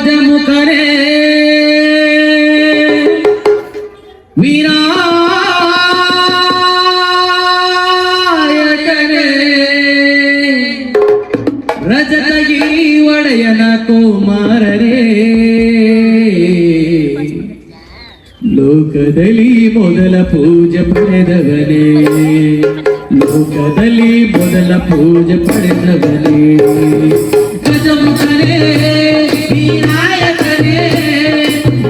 ಗಜಮುಖರೇ ವಿನಾಯಕನೇ ರಜತಗಿರಿ ಒಡೆಯನ ಕುಮಾರರೇ ಲೋಕದಲ್ಲಿ ಮೊದಲ ಪೂಜೆ ಪಡೆದವನೇ ಲೋಕದಲ್ಲಿ ಮೊದಲ ಪೂಜೆ ಪಡೆದವನೇ ಗಜಮುಖರೇ ವಿನಾಯಕನೇ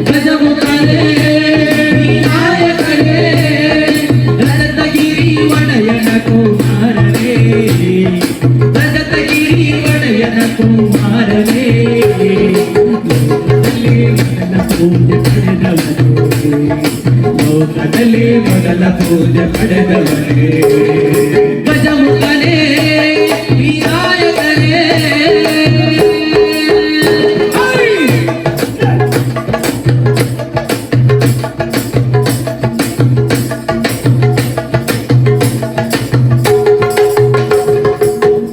ಗಜಮುಖರೇ ವಿನಾಯಕನೇ ರಜತಗಿರಿ ಒಡೆಯನ ಕುಮಾರನೇ ರಜತಗಿರಿ ಒಡೆಯನ ಕುಮಾರನೇ ಲೋಕದಲ್ಲಿ ಮೊದಲ ಪೂಜೆ ಪಡೆದವನೇ ಗಜಮುಖನೇ ವಿನಾಯಕನೇ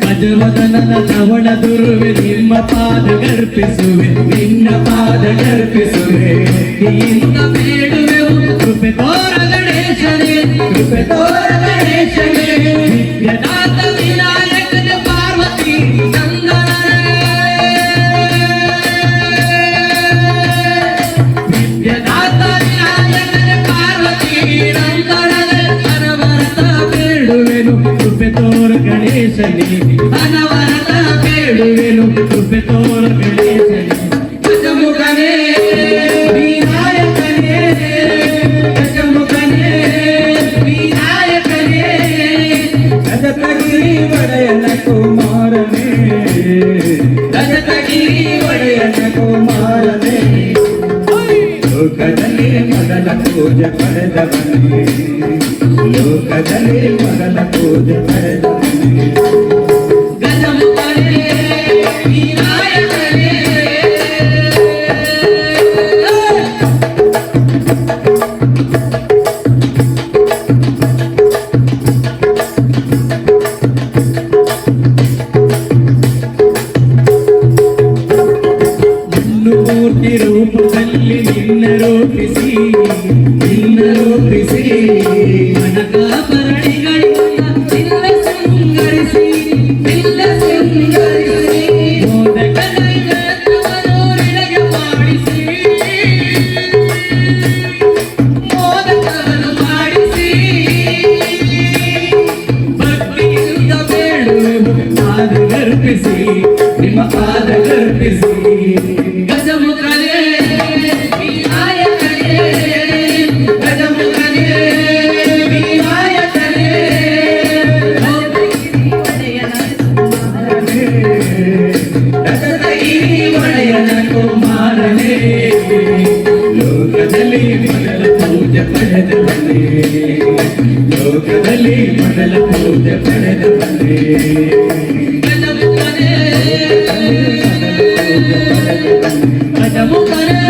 ಗಜವದನನ ಧವಳ ದುರ್ವೆ ನಿಮ್ಮ ಪಾದ ಗರ್ಪಿಸುವೆ ನಿನ್ನ ಪಾದ ಗರ್ಪಿಸುವೆ ಇಂದ ಬೇಡುವೆವು ಕೃಪೆ ತೋರ ಗಣೇಶನೇ ಕೃಪೆ ತೋರ ಗಣೇಶನೇ ವಿದ್ಯದಾತ ವಿನಾಯಕನ ಪಾರ್ವತಿ ವಿದ್ಯದಾತ ವಿನಾಯಕನ ಪಾರ್ವತಿ ಅನವರತ ಬೇಡುವೆನು ಕೃಪೆ ತೋರ ಗಣೇಶನೇ ಅನವರತ ಬೇಡುವೆನು ಕೃಪೆ ತೋರ ಗಣೇಶನೇ ಗಜಮುಖನೇ ವಿನಾಯಕನೇ ಗಜಮುಖನೇ ವಿನಾಯಕನೇ ರಜತಗಿರಿ ಒಡೆಯನ ಕುಮಾರನೇ ರಜತಗಿರಿ ಒಡೆಯನ ಕುಮಾರನೇ ಲೋಕದಲ್ಲಿ ಮೊದಲ ಪೂಜೆ ಪಡೆದವನೇ ಲೋಕದಲ್ಲಿ ಮೊದಲ ಪೂಜೆ ಪಡೆದವನೇ ಗಜಮುಖನೇ ವಿನಾಯಕನೇ ಮೂರ್ತಿ ರೂಪದಲ್ಲಿ ನಿನ್ನ ರೂಪಿಸಿ ಕನಕಾಭರಣಿಗಳಿಂದ ನಿನ್ನ ಶೃಂಗರಿಸಿ ಮೋದಕ ನೈವೇದ್ಯವನ್ನು ನಿನಗೆ ಮಾಡಿಸಿ ಮೋದಕವನ್ನು ಮಾಡಿಸಿ ಭಕ್ತಿಯಿಂದ ಬೇಡುವೆವು ಪಾದ ಗರ್ಪಿಸಿ ನಿಮ್ಮ ಪಾದ ಗರ್ಪಿಸಿ ಗಜಮುಖನೇ ವಿನಾಯಕನೇ ಗಜಮುಖನೇ ವಿನಾಯಕನೇ ರಜತಗಿರಿ ಒಡೆಯನ ಕುಮಾರನೇ ಲೋಕದಲ್ಲಿ ಮೊದಲ ಪೂಜೆ ಪಡೆದವನೇ ಲೋಕದಲ್ಲಿ ಮೊದಲ ಪೂಜೆ ಪಡೆದವನೇ ಗಜಮುಖನೇ ಗಜಮುಖನೇ